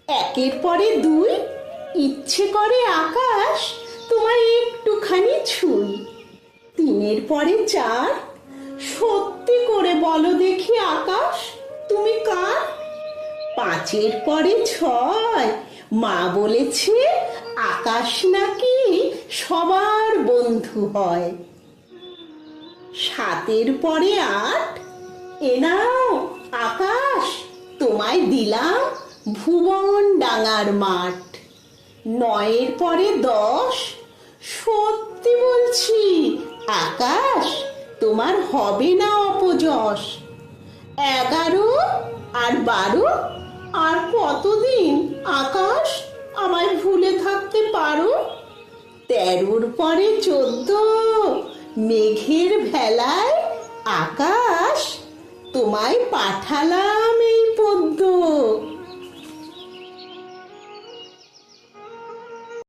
একের পরে দুই, ইচ্ছে করে আকাশ তোমায় একটুখানি ছুঁই। তিনের পরে চার, সত্যি করে বলো দেখি আকাশ তুমি কার? পাঁচের পরে ছয়, মা বলেছে আকাশ নাকি সবার বন্ধু হয়। সাতের পরে আট, এ নাও আকাশ তোমায় দিলাম ভুবন ডাঙার মাঠ। নয়ের পরে দশ, সত্যি বলছি আকাশ তোমার হবে না অপযশ। এগারো আর বারো, আর কতদিন আকাশ আমায় ভুলে থাকতে পারো? তেরোর পরে চোদ্দ, মেঘের ভেলায় আকাশ তোমায় পাঠালাম